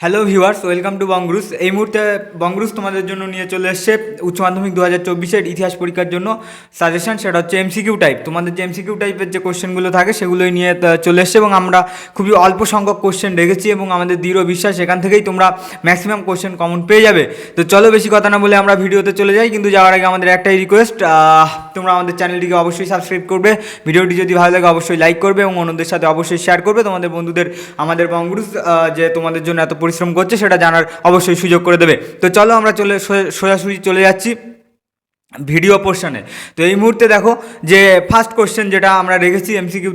Hello viewers, welcome to বংগ্রুস। এই মুহূর্তে বংগ্রুস তোমাদের জন্য নিয়ে চলে এসছে উচ্চ মাধ্যমিক 2024-এর ইতিহাস পরীক্ষার জন্য সাজেশন। সেটা হচ্ছে এমসিকিউ টাইপ। তোমাদের যে এমসিকিউ টাইপের যে কোশ্চেনগুলো থাকে সেগুলোই নিয়ে চলে এসছে এবং আমরা খুবই অল্প সংখ্যক কোশ্চেন রেখেছি এবং আমাদের দৃঢ় বিশ্বাস এখান থেকেই তোমরা ম্যাক্সিমাম কোশ্চেন কমন পেয়ে যাবে। তো চলো বেশি কথা না বলে আমরা ভিডিওতে চলে যাই, কিন্তু যাওয়ার আগে আমাদের একটাই রিকোয়েস্ট, তোমরা আমাদের চ্যানেলটিকে অবশ্যই সাবস্ক্রাইব করবে, ভিডিওটি যদি ভালো লাগে অবশ্যই লাইক করবে এবং অন্যদের সাথে অবশ্যই শেয়ার করবে। তোমাদের বন্ধুদের আমাদের বংগ্রুস যে তোমাদের জন্য এত পরিশ্রম করছে সেটা জানার অবশ্যই সুযোগ করে দেবে। তো চলো আমরা সোজাসুজি চলে যাচ্ছি ভিডিও পোর্শনে। তো এই মুহূর্তে দেখো যে ফার্স্ট কোশ্চেন যেটা আমরা রেখেছি এমসিকিউ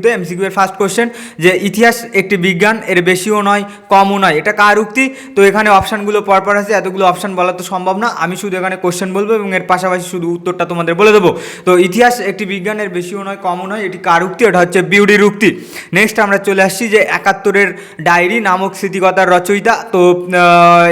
এর ফার্স্ট কোশ্চেন, যে ইতিহাস একটি বিজ্ঞান, এর বেশিও নয় কমও নয়। এটা কার উক্তি? তো এখানে অপশানগুলো পরপর আছে, এতগুলো অপশান বলা তো সম্ভব না, আমি শুধু এখানে কোশ্চেন বলবো এবং এর পাশাপাশি শুধু উত্তরটা তোমাদের বলে দেবো। তো ইতিহাস একটি বিজ্ঞান, এর বেশিও নয় কমও নয়, এটি কার উক্তি? এটা হচ্ছে বিউডির উক্তি। নেক্সট আমরা চলে আসছি যে 71-এর ডায়েরি নামক স্মৃতিকথার রচয়িতা। তো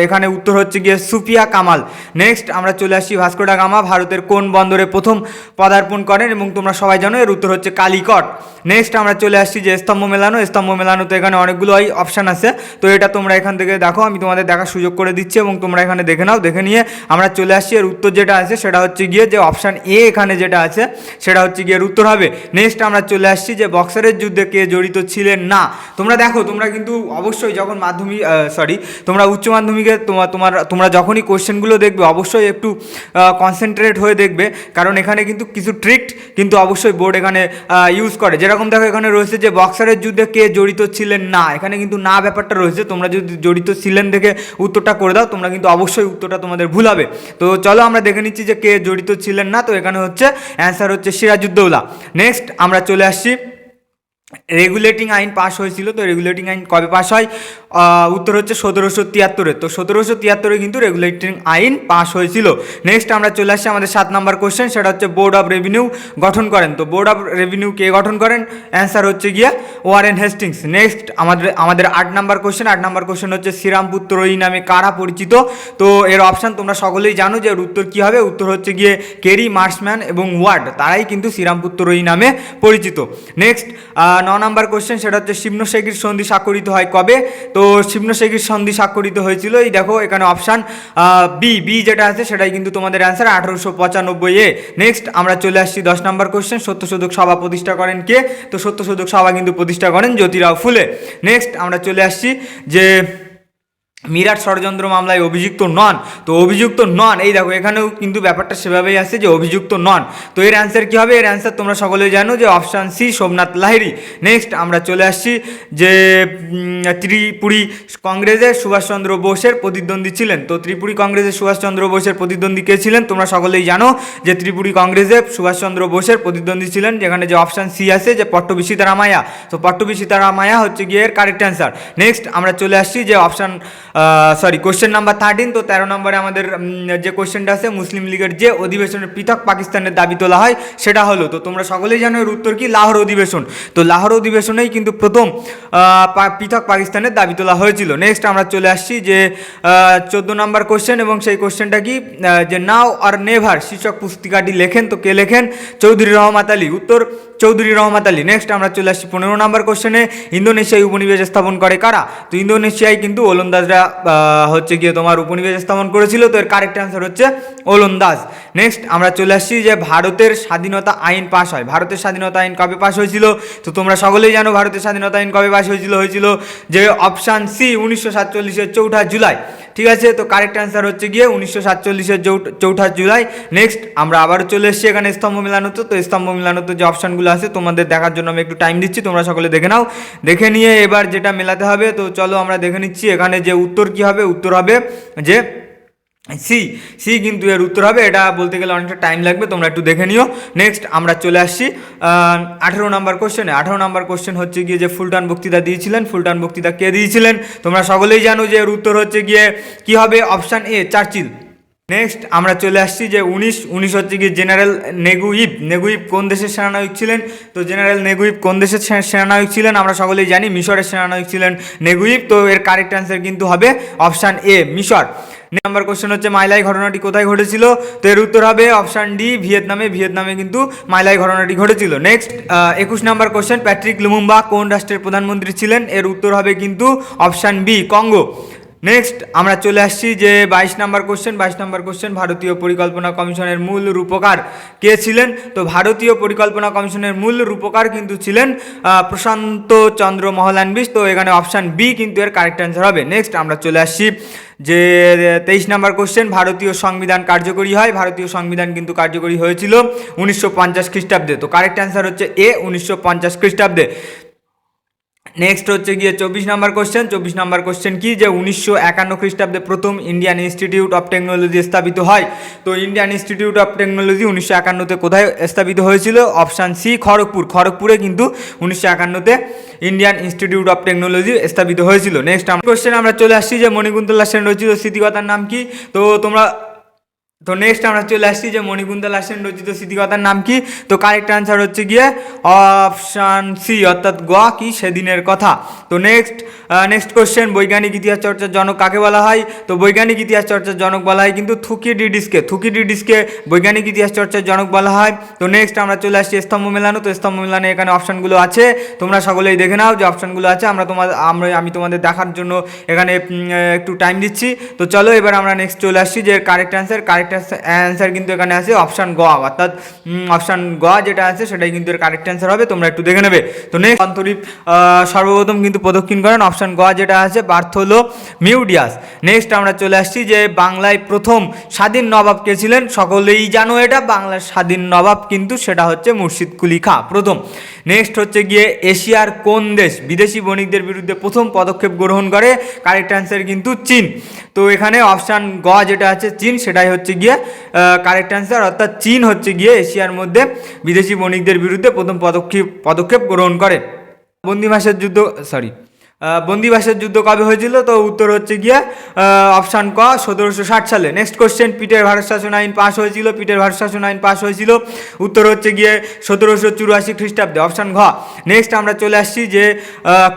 এখানে উত্তর হচ্ছে গিয়ে সুফিয়া কামাল। নেক্সট আমরা চলে আসছি ভাস্কো ডা গামা ভারতের কোন বন্দরে প্রথম পদার্পণ করেন? এবং তোমরা সবাই জানো এর উত্তর হচ্ছে কালিকট। নেক্সট আমরা চলে আসছি যে স্তম্ভ মেলানো। তো এখানে অনেকগুলোই অপশান আছে, তো এটা তোমরা এখান থেকে দেখো, আমি তোমাদের দেখার সুযোগ করে দিচ্ছি এবং তোমরা এখানে দেখে নাও। দেখে নিয়ে আমরা চলে আসছি এর উত্তর যেটা আছে সেটা হচ্ছে গিয়ে যে অপশান এ এখানে যেটা আছে সেটা হচ্ছে গিয়ে এর উত্তর হবে। নেক্সট আমরা চলে আসছি যে বক্সারের যুদ্ধে কে জড়িত ছিলেন না? তোমরা দেখো, তোমরা কিন্তু অবশ্যই যখন তোমরা উচ্চ মাধ্যমিকে তোমরা যখনই কোশ্চেনগুলো দেখবে অবশ্যই একটু কনসেন্ট্রেট হয়ে দেখবে, কারণ এখানে কিন্তু কিছু ট্রিক্ট কিন্তু অবশ্যই বোর্ড এখানে ইউজ করে। যেরকম দেখো এখানে রয়েছে যে বক্সারের যুদ্ধে কে জড়িত ছিলেন না, এখানে কিন্তু না ব্যাপারটা রয়েছে। তোমরা যদি জড়িত ছিলেন দেখে উত্তরটা করে দাও, তোমরা কিন্তু অবশ্যই উত্তরটা তোমাদের ভুল হবে। তো চলো আমরা দেখে নিচ্ছি যে কে জড়িত ছিলেন না। তো এখানে হচ্ছে অ্যান্সার হচ্ছে সিরাজউদ্দৌলা। নেক্সট আমরা চলে আসছি রেগুলেটিং আইন পাস হয়েছিল। তো রেগুলেটিং আইন কবে পাস হয়? উত্তর হচ্ছে 1773-এ। তো 1773-এ কিন্তু রেগুলেটিং আইন পাস হয়েছিল। নেক্সট আমরা চলে আসছি আমাদের 7 নম্বর কোশ্চেন, সেটা হচ্ছে বোর্ড অফ রেভিনিউ গঠন করেন। তো বোর্ড অফ রেভিনিউ কে গঠন করেন? অ্যান্সার হচ্ছে গিয়ে ওয়ারেন হেস্টিংস। নেক্সট আমাদের 8 নম্বর কোশ্চেন হচ্ছে শ্রীরামপুর ত্রয়ী নামে কারা পরিচিত? তো এর অপশান তোমরা সকলেই জানো যে এর উত্তর কী হবে। উত্তর হচ্ছে গিয়ে কেরি, মার্সম্যান এবং ওয়ার্ড, তারাই কিন্তু শ্রীরামপুর ত্রয়ী নামে পরিচিত। নেক্সট 9 নম্বর কোশ্চেন, সেটা হচ্ছে শিবনশেগির সন্ধি স্বাক্ষরিত হয় কবে? তো শিবনশেগির সন্ধি স্বাক্ষরিত হয়েছিল, এই দেখো এখানে অপশান বি যেটা আছে সেটাই কিন্তু তোমাদের অ্যান্সার 1895-এ। নেক্সট আমরা চলে আসছি 10 নম্বর কোশ্চেন, সত্যশোধক সভা প্রতিষ্ঠা করেন কে? তো সত্যশোধক সভা কিন্তু প্রতিষ্ঠা করেন জ্যোতিরাও ফুলে। নেক্সট আমরা চলে আসছি যে মিরাট ষড়যন্ত্র মামলায় অভিযুক্ত নন। তো অভিযুক্ত নন, এই দেখো এখানেও কিন্তু ব্যাপারটা সেভাবেই আছে যে অভিযুক্ত নন। তো এর অ্যান্সার কী হবে? এর অ্যান্সার তোমরা সকলেই জানো যে option C, Somnath Lahiri. Next আমরা চলে আসছি যে ত্রিপুরী কংগ্রেসের সুভাষচন্দ্র বোসের প্রতিদ্বন্দ্বী ছিলেন। তো ত্রিপুরী কংগ্রেসের সুভাষচন্দ্র বোসের প্রতিদ্বন্দ্বী কে ছিলেন? তোমরা সকলেই জানো যে ত্রিপুরী কংগ্রেসে সুভাষচন্দ্র বোসের প্রতিদ্বন্দ্বী ছিলেন, যেখানে যে অপশান সি আছে যে পট্টবী সীতারামাইয়া। তো পট্টবী সীতারামাইয়া হচ্ছে গিয়ে এর কারেক্ট অ্যান্সার। নেক্সট আমরা চলে আসছি যে কোশ্চেন নাম্বার 13। তো 13 নম্বরে আমাদের যে কোশ্চেনটা আছে, মুসলিম লীগের যে অধিবেশনের পৃথক পাকিস্তানের দাবি তোলা হয় সেটা হলো, তো তোমরা সকলেই জানো এর উত্তর কি? লাহোর অধিবেশন। তো লাহোর অধিবেশনেই কিন্তু প্রথম পৃথক পাকিস্তানের দাবি তোলা হয়েছিল। নেক্সট আমরা চলে আসছি যে 14 নম্বর কোশ্চেন, এবং সেই কোশ্চেনটা কি? যে নাও আর নেভার শীর্ষক পুস্তিকাটি লেখেন। তো কে লেখেন? চৌধুরী রহমত আলী। উত্তর চৌধুরী রহমত আলী। নেক্সট আমরা চলে আসছি 15 নম্বর কোশ্চেনে, ইন্দোনেশিয়ায় উপনিবেশ স্থাপন করে কারা? তো ইন্দোনেশিয়ায় কিন্তু ওলন্দাজরা হচ্ছে গিয়ে তোমার উপনিবেশ স্থাপন করেছিল। তো এর কারেক্ট অ্যান্সার হচ্ছে ওলন্দাজ। নেক্সট আমরা চলে আসছি যে ভারতের স্বাধীনতা আইন পাস হয়। ভারতের স্বাধীনতা আইন কবে পাস হয়েছিল? তো তোমরা সকলেই জানো ভারতের স্বাধীনতা আইন কবে পাস হয়েছিল যে অপশান সি, 1947-এর 4 জুলাই। ঠিক আছে, তো কারেক্ট অ্যান্সার হচ্ছে গিয়ে 1947-এর 4 জুলাই। নেক্সট আমরা আবারও চলে এসেছি এখানে স্তম্ভ মিলানোতে। তো স্তম্ভ মিলানোতে যে অপশানগুলো আছে তোমাদের দেখার জন্য আমি একটু টাইম দিচ্ছি, তোমরা সকলে দেখে নাও। দেখে নিয়ে এবার যেটা মেলাতে হবে, তো চলো আমরা দেখে নিচ্ছি এখানে যে উত্তর কি হবে। উত্তর হবে যে সি কিন্তু এর উত্তর হবে। এটা বলতে গেলে অনেকটা টাইম লাগবে, তোমরা একটু দেখে নিও। নেক্সট আমরা চলে আসছি 18 নম্বর কোশ্চেনে। 18 নম্বর কোশ্চেন হচ্ছে গিয়ে যে ফুলটান বক্তৃতা দিয়েছিলেন, ফুলটান বক্তৃতা কে দিয়েছিলেন? তোমরা সকলেই জানো যে এর উত্তর হচ্ছে গিয়ে কি হবে? Option A, Churchill. নেক্সট আমরা চলে আসছি যে 19 হচ্ছে গিয়ে জেনারেল নেগুইভ কোন দেশের সেনানায়ক ছিলেন? তো জেনারেল নেগুইভ কোন দেশের সেনানায়ক ছিলেন? আমরা সকলেই জানি মিশরের সেনানায়ক ছিলেন নেগুইভ। তো এর কারেক্ট অ্যান্সার কিন্তু হবে অপশান এ, মিশর। নাম্বার কোশ্চেন হচ্ছে মাইলাই ঘটনাটি কোথায় ঘটেছিল? তো এর উত্তর হবে অপশান ডি, ভিয়েতনামে কিন্তু মাইলাই ঘটনাটি ঘটেছিল। Next 21 number question, Patrick Lumumba কোন রাষ্ট্রের প্রধানমন্ত্রী ছিলেন? এর উত্তর হবে কিন্তু অপশান বি, কঙ্গো। নেক্সট আমরা চলে আসছি যে 22 নম্বর কোশ্চেন, ভারতীয় পরিকল্পনা কমিশনের মূল রূপকার কে ছিলেন? তো ভারতীয় পরিকল্পনা কমিশনের মূল রূপকার কিন্তু ছিলেন প্রশান্ত চন্দ্র মহলানবিশ। তো এখানে অপশান বি কিন্তু এর কারেক্ট অ্যান্সার হবে। নেক্সট আমরা চলে আসছি যে 23 নম্বর কোশ্চেন, ভারতীয় সংবিধান কার্যকরী হয়। ভারতীয় সংবিধান কিন্তু কার্যকরী হয়েছিল 1950 খ্রিস্টাব্দে। তো কারেক্ট অ্যান্সার হচ্ছে এ, 1950 খ্রিস্টাব্দে। নেক্সট হচ্ছে গিয়ে 24 নম্বর কোশ্চেন কি, যে 1951 খ্রিস্টাব্দে প্রথম ইন্ডিয়ান ইনস্টিটিউট অফ টেকনোলজি স্থাপিত হয়। তো ইন্ডিয়ান ইনস্টিটিউট অফ টেকনোলজি 1951-তে কোথায় স্থাপিত হয়েছিল? অপশান সি, খড়গপুরে কিন্তু 1951-তে ইন্ডিয়ান ইনস্টিটিউট অফ টেকনোলজি স্থাপিত হয়েছিল। নেক্সট কোশ্চেন আমরা চলে আসছি যে মণিকুন্তলা সেন রচিত স্মৃতিকথার নাম কি? তো নেক্সট আমরা চলে আসছি যে মণিকুন্তলা সেন রচিত স্মৃতিকথার নাম কি? তো কারেক্ট আনসার হচ্ছে গিয়ে অপশান সি, অর্থাৎ গ কি, সেদিনের কথা। তো নেক্সট কোশ্চেন, বৈজ্ঞানিক ইতিহাস চর্চার জনক কাকে বলা হয়? তো বৈজ্ঞানিক ইতিহাস চর্চার জনক বলা হয় কিন্তু থুকিডিডিসকে বৈজ্ঞানিক ইতিহাস চর্চার জনক বলা হয়। তো নেক্সট আমরা চলে আসছি স্তম্ভ মেলানো। তো স্তম্ভ মেলানো এখানে অপশানগুলো আছে, তোমরা সকলেই দেখে নাও যে অপশানগুলো আছে। আমি তোমাদের দেখার জন্য এখানে একটু টাইম দিচ্ছি। তো চলো এবার আমরা নেক্সট চলে আসছি যে কারেক্ট অ্যান্সার কিন্তু এখানে আছে অপশান গ, অর্থাৎ অপশান গ যেটা আছে সেটাই কিন্তু এর কারেক্ট অ্যান্সার হবে, তোমরা একটু দেখে নেবে। তো নেক্সট অন্তরীপ সর্বপ্রথম কিন্তু প্রদক্ষিণ করেন, অপশান গ যেটা আছে বার্থোলোমিউডিয়াস। নেক্সট আমরা চলে আসছি যে বাংলায় প্রথম স্বাধীন নবাব কে ছিলেন? সকলেই জানো এটা, বাংলার স্বাধীন নবাব কিন্তু সেটা হচ্ছে মুর্শিদ কুলি খাঁ প্রথম। নেক্সট হচ্ছে গিয়ে এশিয়ার কোন দেশ বিদেশি বণিকদের বিরুদ্ধে প্রথম পদক্ষেপ গ্রহণ করে? কারেক্ট অ্যান্সার কিন্তু চীন। তো এখানে অপশান গ যেটা আছে চীন, সেটাই হচ্ছে গিয়ে কারেক্ট অ্যান্সার, অর্থাৎ চীন হচ্ছে গিয়ে এশিয়ার মধ্যে বিদেশি বণিকদের বিরুদ্ধে প্রথম পদক্ষেপ গ্রহণ করে। বন্দিবাসের যুদ্ধ কবে হয়েছিল? তো উত্তর হচ্ছে গিয়ে অপশান ক, 1760 সালে। নেক্সট কোশ্চেন, পিটের ভারত শাসন আইন পাস হয়েছিল, উত্তর হচ্ছে গিয়ে 1784 খ্রিস্টাব্দে, অপশান ঘ। নেক্সট আমরা চলে আসছি যে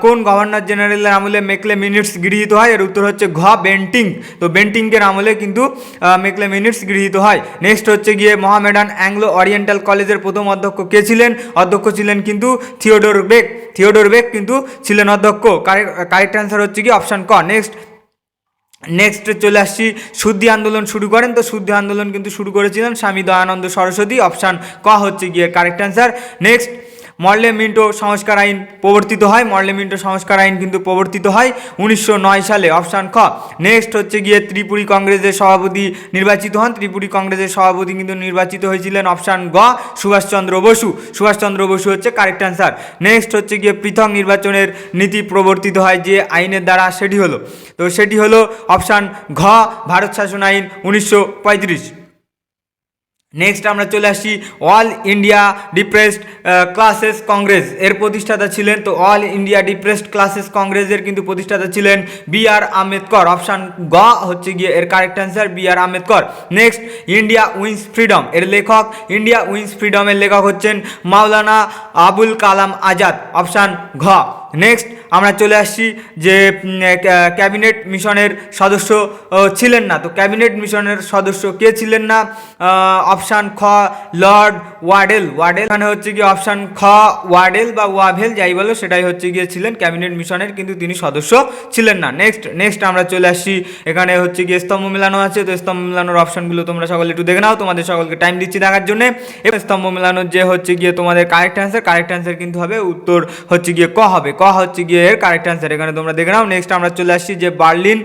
কোন গভর্নর জেনারেলের আমলে মেকলে মিনিটস গৃহীত হয়? এর উত্তর হচ্ছে ঘ, বেন্টিং। তো বেন্টিংয়ের আমলে কিন্তু মেকলে মিনিটস গৃহীত হয়। নেক্সট হচ্ছে গিয়ে মোহামেডান অ্যাংলো ওরিয়েন্টাল কলেজের প্রথম অধ্যক্ষ কে ছিলেন? অধ্যক্ষ ছিলেন কিন্তু থিওডোর বেক কিন্তু ছিলেন অধ্যক্ষ। কারেক্ট অ্যান্সার হচ্ছে কি অপশান ক। নেক্সট চলে আসছি, শুদ্ধি আন্দোলন শুরু করেন। তো শুদ্ধি আন্দোলন কিন্তু শুরু করেছিলেন স্বামী দয়ানন্দ সরস্বতী, অপশান ক হচ্ছে গিয়ে correct answer. Next, Morley Minto সংস্কার আইন কিন্তু প্রবর্তিত হয় 1909 সালে, অপশান খ। নেক্সট হচ্ছে গিয়ে ত্রিপুরী কংগ্রেসের সভাপতি নির্বাচিত হন। ত্রিপুরী কংগ্রেসের সভাপতি কিন্তু নির্বাচিত হয়েছিলেন অপশান গ, সুভাষচন্দ্র বসু হচ্ছে কারেক্ট অ্যান্সার। নেক্সট হচ্ছে গিয়ে পৃথক নির্বাচনের নীতি প্রবর্তিত হয় যে আইনের দ্বারা, সেটি হলো অপশান ঘ, ভারত শাসন আইন 1935। নেক্সট আমরা চলে আসছি all India depressed classes Congress এর প্রতিষ্ঠাতা ছিলেন। তো অল ইন্ডিয়া ডিপ্রেসড ক্লাসেস কংগ্রেসের কিন্তু প্রতিষ্ঠাতা ছিলেন বি.আর. আম্বেদকর, অপশান গ হচ্ছে গিয়ে এর correct answer, B R. Ambedkar. Next, India wins freedom এর লেখক হচ্ছেন মাওলানা আবুল কালাম আজাদ, অপশান ঘ। নেক্সট আমরা চলে আসছি যে ক্যাবিনেট মিশনের সদস্য ছিলেন না। তো ক্যাবিনেট মিশনের সদস্য কে ছিলেন না? অপশান খ, লর্ড ওয়াডেল। মানে হচ্ছে কি অপশান খ, ওয়াডেল বা ওয়াভেল যাই বলো, সেটাই হচ্ছে গিয়ে ছিলেন ক্যাবিনেট মিশনের, কিন্তু তিনি সদস্য ছিলেন না। নেক্সট আমরা চলে আসছি, এখানে হচ্ছে গিয়ে স্তম্ভ মেলানো আছে। তো স্তম্ভ মেলানোর অপশানগুলো তোমরা সকলে একটু দেখে নাও, তোমাদের সকলকে টাইম দিচ্ছি দেখার জন্য। এবার স্তম্ভ মেলানোর যে হচ্ছে গিয়ে তোমাদের কারেক্ট অ্যান্সার কিন্তু হবে উত্তর হচ্ছে গিয়ে ক হবে, ক হচ্ছে গিয়ে এর কারেক্ট অ্যান্সার, এখানে তোমরা দেখে নাও। নেক্সট আমরা চলে আসছি যে বার্লিন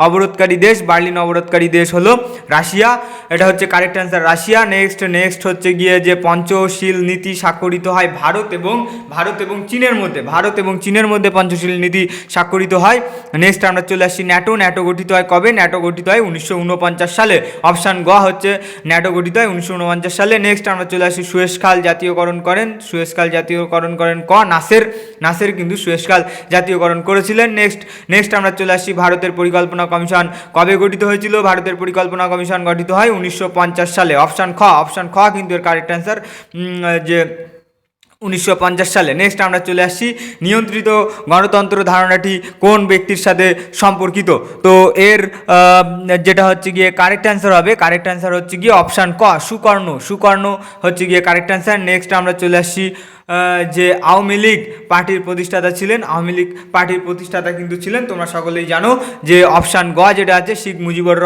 অবরোধকারী দেশ হলো রাশিয়া, এটা হচ্ছে কারেক্ট অ্যান্সার, রাশিয়া। নেক্সট হচ্ছে গিয়ে যে পঞ্চশীল নীতি স্বাক্ষরিত হয় ভারত এবং চীনের মধ্যে পঞ্চশীল নীতি স্বাক্ষরিত হয়। নেক্সট আমরা চলে আসছি ন্যাটো গঠিত হয় কবে? ন্যাটো গঠিত হয় 1949 সালে, অপশান গ হচ্ছে ন্যাটো গঠিত হয় 1949 সালে। নেক্সট আমরা চলে আসছি সুয়েজ খাল জাতীয়করণ করেন ক, নাসের কিন্তু সুয়েজ খাল জাতীয়করণ করেছিলেন। নেক্সট আমরা চলে আসছি ভারতের পরিকল্পনা কমিশন কবে গঠিত হয়েছিল? ভারতের পরিকল্পনা কমিশন গঠিত হয় 1950 সালে, অপশান খ কিন্তু এর কারেক্ট অ্যান্সার, যে 1950 সালে। নেক্সট আমরা চলে আসছি নিয়ন্ত্রিত গণতন্ত্র ধারণাটি কোন ব্যক্তির সাথে সম্পর্কিত? তো এর যেটা হচ্ছে গিয়ে কারেক্ট অ্যান্সার হচ্ছে গিয়ে অপশান ক, সুকর্ণ হচ্ছে গিয়ে কারেক্ট অ্যান্সার। নেক্সট আমরা চলে আসছি যে আওয়ামী লীগ পার্টির প্রতিষ্ঠাতা ছিলেন, আওয়ামী লীগ পার্টির প্রতিষ্ঠাতা কিন্তু ছিলেন, তোমরা সকলেই জানো যে অপশান গ যেটা আছে শেখ মুজিবুর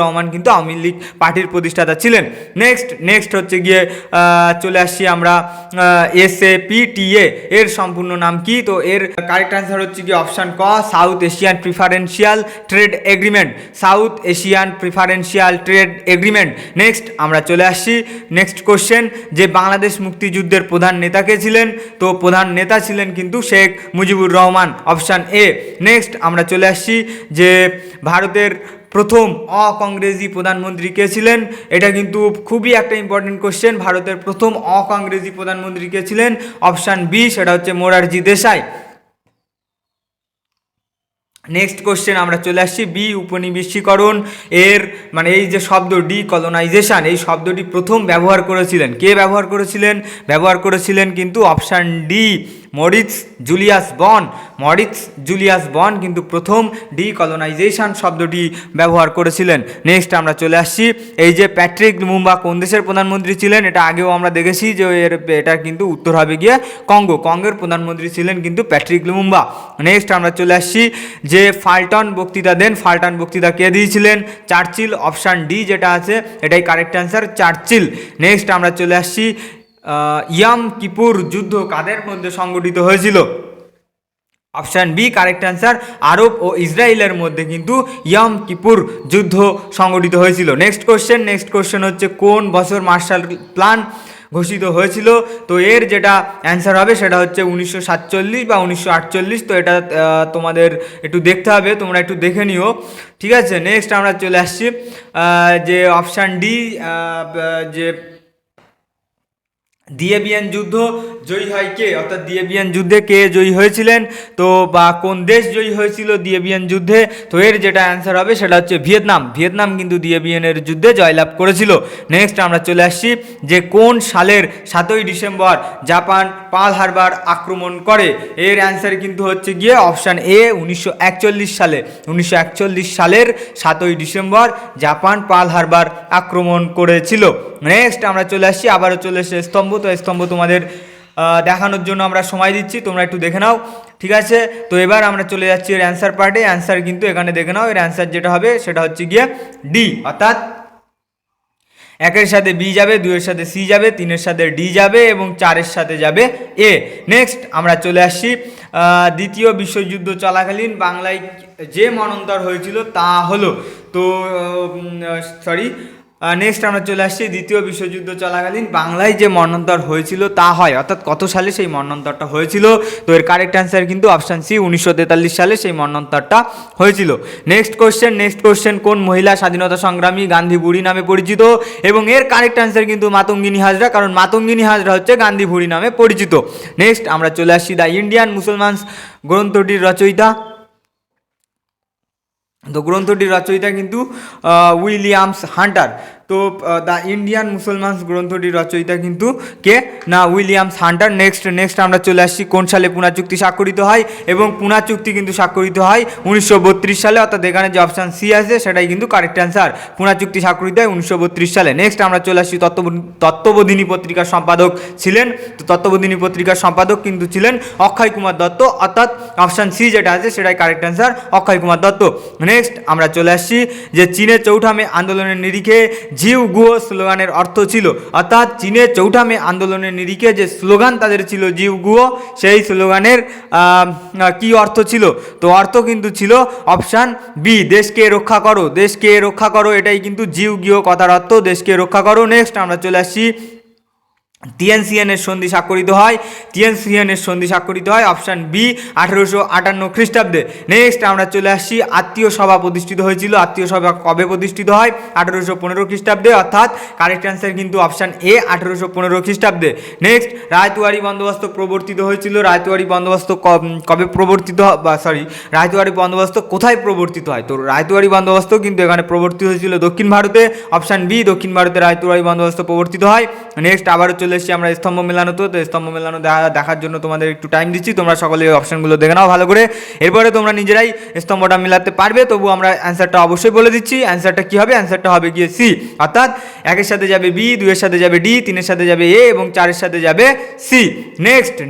রহমান কিন্তু আওয়ামী লীগ পার্টির প্রতিষ্ঠাতা ছিলেন। নেক্সট হচ্ছে গিয়ে চলে আসছি আমরা SAPTA এর সম্পূর্ণ নাম কি? তো এর কারেক্ট অ্যান্সার হচ্ছে গিয়ে অপশান ক, south Asian preferential trade agreement, south Asian preferential trade agreement. Next আমরা চলে আসছি নেক্সট কোশ্চেন, যে বাংলাদেশ মুক্তিযুদ্ধের প্রধান নেতা কে ছিলেন? তো প্রধান নেতা ছিলেন কিন্তু Sheikh Mujibur Rahman, option A. Next আমরা চলে আসছি যে ভারতের প্রথম অকংগ্রেসি প্রধানমন্ত্রী কে ছিলেন? এটা কিন্তু খুবই একটা ইম্পর্টেন্ট কোশ্চেন। ভারতের প্রথম অকংগ্রেসি প্রধানমন্ত্রী কে ছিলেন? অপশান বি, সেটা হচ্ছে মোরারজি দেশাই। নেক্সট কোশ্চেন আমরা চলে আসছি বি, উপনিবেশিকরণ এর মানে এই যে শব্দ ডিকলোনাইজেশন, এই শব্দটি প্রথম ব্যবহার করেছিলেন কে? ব্যবহার করেছিলেন কিন্তু অপশান ডি, মরিটস জুলিয়াস বন কিন্তু প্রথম ডিকলোনাইজেশন শব্দটি ব্যবহার করেছিলেন। নেক্সট আমরা চলে আসছি এই যে প্যাট্রিক লুমুম্বা কোন দেশের প্রধানমন্ত্রী ছিলেন? এটা আগেও আমরা দেখেছি যে এটা কিন্তু উত্তর হবে গিয়ে কঙ্গোর প্রধানমন্ত্রী ছিলেন কিন্তু প্যাট্রিক লুমুম্বা। নেক্সট আমরা চলে আসছি যে ফাল্টন বক্তৃতা কে দিয়েছিলেন? চার্চিল, অপশান ডি যেটা আছে এটাই কারেক্ট অ্যান্সার, চার্চিল। নেক্সট আমরা চলে আসছি ইয়াম কিপুর যুদ্ধ কাদের মধ্যে সংগঠিত হয়েছিল? অপশান বি কারেক্ট অ্যান্সার, আরব ও ইসরায়েলের মধ্যে কিন্তু ইয়াম কিপুর যুদ্ধ সংগঠিত হয়েছিল। নেক্সট কোশ্চেন হচ্ছে কোন বছর মার্শাল প্ল্যান ঘোষিত হয়েছিল? তো এর যেটা অ্যান্সার হবে সেটা হচ্ছে 1947 বা 1948। তো এটা তোমাদের একটু দেখতে হবে, তোমরা একটু দেখে নিও, ঠিক আছে। নেক্সট আমরা চলে আসছি যে অপশান ডি, যে দিয়েবিয়ান যুদ্ধ জয়ী হয় কে? অর্থাৎ দিয়েবিয়ান যুদ্ধে কে জয়ী হয়েছিলেন? তো বা কোন দেশ জয়ী হয়েছিল দিয়েবিয়ান যুদ্ধে? তো এর যেটা অ্যান্সার হবে সেটা হচ্ছে ভিয়েতনাম কিন্তু দিয়েবিয়ানের যুদ্ধে জয়লাভ করেছিল। নেক্সট আমরা চলে আসছি যে কোন সালের 7ই ডিসেম্বর জাপান পার্ল হারবার আক্রমণ করে? এর অ্যান্সার কিন্তু হচ্ছে গিয়ে অপশান এ, 1941 সালে। 1941 সালের 7ই ডিসেম্বর জাপান পার্ল হারবার আক্রমণ করেছিল। নেক্সট আমরা চলে আসছি, আবারও চলে এসে স্তম্ভ। তো স্তম্ভ তোমাদের দেখানোর জন্য আমরা সময় দিচ্ছি, তোমরা একটু দেখে নাও, ঠিক আছে। তো এবার আমরা চলে যাচ্ছি এর অ্যান্সার পার্টে। অ্যান্সার কিন্তু এখানে দেখে নাও, এর অ্যান্সার যেটা হবে সেটা হচ্ছে গিয়ে ডি, অর্থাৎ 1-এর সাথে বি যাবে, 2-এর সাথে সি যাবে, 3-এর সাথে ডি যাবে এবং 4-এর সাথে যাবে এ। নেক্সট আমরা চলে আসছি দ্বিতীয় বিশ্বযুদ্ধ চলাকালীন বাংলায় যে মন্বন্তর হয়েছিল তা হলো, তো নেক্সট আমরা চলে আসছি দ্বিতীয় বিশ্বযুদ্ধ চলাকালীন বাংলায় যে মন্বন্তর হয়েছিল তা হয়, অর্থাৎ কত সালে সেই মন্বন্তরটা হয়েছিল? তো এর কারেক্ট অ্যান্সার কিন্তু অপশান সি, 1943 সালে সেই মন্বন্তরটা হয়েছিল। নেক্সট কোশ্চেন কোন মহিলা স্বাধীনতা সংগ্রামী গান্ধী বুড়ি নামে পরিচিত? এবং এর কারেক্ট অ্যান্সার কিন্তু মাতঙ্গিনী হাজরা, কারণ মাতঙ্গিনী হাজরা হচ্ছে গান্ধী বুড়ি নামে পরিচিত। নেক্সট আমরা চলে আসছি দ্য ইন্ডিয়ান মুসলমানস গ্রন্থটির রচয়িতা। তো গ্রন্থটির রচয়িতা কিন্তু উইলিয়ামস হান্টার। তো দ্য ইন্ডিয়ান মুসলমানস গ্রন্থটির রচয়িতা কিন্তু কে? না, উইলিয়ামস হান্টার। নেক্সট আমরা চলে আসছি কোন সালে পুনা চুক্তি স্বাক্ষরিত হয়? এবং পুনা চুক্তি কিন্তু স্বাক্ষরিত হয় 1932 সালে, অর্থাৎ এখানে যে অপশান সি আছে সেটাই কিন্তু কারেক্ট অ্যান্সার, পুনা চুক্তি স্বাক্ষরিত হয় 1932 সালে। নেক্সট আমরা চলে আসছি তত্ত্ববোধিনী পত্রিকার সম্পাদক ছিলেন, তো তত্ত্ববোধিনী পত্রিকার সম্পাদক কিন্তু ছিলেন অক্ষয় কুমার দত্ত, অর্থাৎ অপশান সি যেটা আছে সেটাই correct answer, Akshay Kumar Dutta. Next আমরা চলে আসছি যে চীনের 4 মে আন্দোলনের নিরিখে জিউ গুয়ো স্লোগানের অর্থ ছিল, অর্থাৎ চীনের 4 মে আন্দোলনের নিরিখে যে স্লোগান তাদের ছিল জিউ গুয়ো, সেই স্লোগানের কি অর্থ ছিল? তো অর্থ কিন্তু ছিল অপশান বি, দেশকে রক্ষা করো, এটাই কিন্তু জিউ গুয়ো কথার অর্থ, দেশকে রক্ষা করো। নেক্সট আমরা চলে আসছি টিএনসিএনের সন্ধি স্বাক্ষরিত হয় অপশান বি 1858 খ্রিস্টাব্দে। নেক্সট আমরা চলে আসছি আত্মীয় সভা প্রতিষ্ঠিত হয়েছিল, আত্মীয় সভা কবে প্রতিষ্ঠিত হয়? 1815 খ্রিস্টাব্দে, অর্থাৎ কারেক্ট অ্যান্সার কিন্তু অপশান এ 1815 খ্রিস্টাব্দে। নেক্সট রায়তুয়ারি বন্দোবস্ত প্রবর্তিত হয়েছিল, রায়তুয়ারি বন্দোবস্ত কবে প্রবর্তিত রায়তুয়ারি বন্দোবস্ত কোথায় প্রবর্তিত হয়? তো রায়তুয়ারি বন্দোবস্ত কিন্তু এখানে প্রবর্তিত হয়েছিল দক্ষিণ ভারতে, অপশান বি, দক্ষিণ ভারতে রায়তুয়ারি বন্দোবস্ত প্রবর্তিত হয়। নেক্সট আবারও চলে চলে এসেছি আমরা স্তম্ভ মেলানো। তো স্তম্ভ মেলানো দেখার জন্য তোমাদের একটু টাইম দিচ্ছি, তোমরা সকলে এই অপশানগুলো দেখে নাও ভালো করে। এরপরে তোমরা নিজেরাই স্তম্ভটা মেলাতে পারবে, তবু আমরা অ্যান্সারটা অবশ্যই বলে দিচ্ছি। অ্যান্সারটা কী হবে? অ্যান্সারটা হবে গিয়ে সি, অর্থাৎ 1-এর সাথে যাবে বি, 2-এর সাথে যাবে ডি, 3-এর সাথে যাবে এ এবং 4-এর সাথে যাবে সি।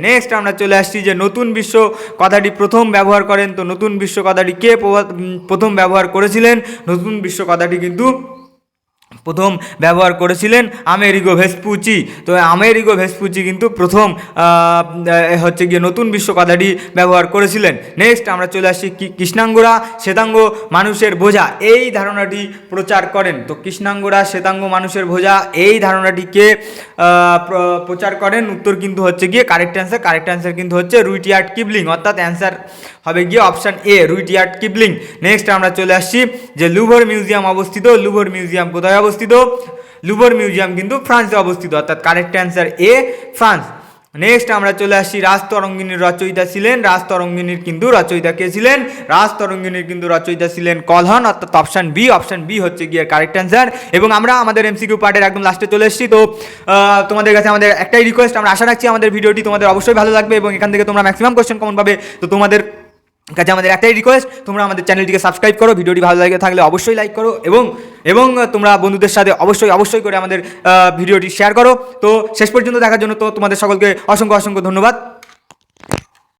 নেক্সট আমরা চলে আসছি যে নতুন বিশ্ব কথাটি প্রথম ব্যবহার করেন। তো নতুন বিশ্ব কথাটি কে প্রথম ব্যবহার করেছিলেন? নতুন বিশ্ব কথাটি কিন্তু প্রথম ব্যবহার করেছিলেন আমেরিগো ভেসপুচি। তো আমেরিগো ভেসপুচি কিন্তু প্রথম হচ্ছে গিয়ে নতুন বিশ্ব কথাটি ব্যবহার করেছিলেন। নেক্সট আমরা চলে আসছি কৃষ্ণাঙ্গরা শ্বেতাঙ্গ মানুষের বোঝা এই ধারণাটি প্রচার করেন। তো কৃষ্ণাঙ্গরা শ্বেতাঙ্গ মানুষের বোঝা এই ধারণাটিকে প্রচার করেন। উত্তর কিন্তু হচ্ছে গিয়ে কারেক্ট অ্যান্সার কিন্তু হচ্ছে রুইটিয়ার্ড কিপলিং, অর্থাৎ অ্যান্সার হবে গিয়ে অপশান এ, রুইটিয়ার্ড কিপলিং। নেক্সট আমরা চলে আসছি যে লুভর মিউজিয়াম অবস্থিত। লুভর মিউজিয়াম কোথায় অবস্থিত? লুভর মিউজিয়াম কিন্তু ফ্রান্সে অবস্থিত, অর্থাৎ কারেক্ট অ্যান্সার এ, ফ্রান্স। নেক্সট আমরা চলে আসছি রাজতরঙ্গিনীর রচয়িতা ছিলেন। রাজতরঙ্গিনীর কিন্তু রচয়িতা কে ছিলেন? রাজতরঙ্গিনীর কিন্তু রচয়িতা ছিলেন কলহন, অর্থাৎ অপশান বি হচ্ছে গিয়ে কারেক্ট অ্যান্সার। এবং আমরা আমাদের এমসিকিউ পার্টের একদম লাস্টে চলে এসেছি। তো তোমাদের কাছে আমাদের একটাই রিকোয়েস্ট, আমরা আশা রাখছি আমাদের ভিডিওটি তোমাদের অবশ্যই ভালো লাগবে এবং এখান থেকে তোমরা ম্যাক্সিমাম কোয়েশ্চেন কমন পাবে। তো তোমাদের কাছে আমাদের একটাই রিকোয়েস্ট, তোমরা আমাদের চ্যানেলটিকে সাবস্ক্রাইব করো, ভিডিওটি ভালো লাগে থাকলে অবশ্যই লাইক করো এবং তোমরা বন্ধুদের সাথে অবশ্যই করে আমাদের ভিডিওটি শেয়ার করো। তো শেষ পর্যন্ত দেখার জন্য তো তোমাদের সকলকে অসংখ্য ধন্যবাদ।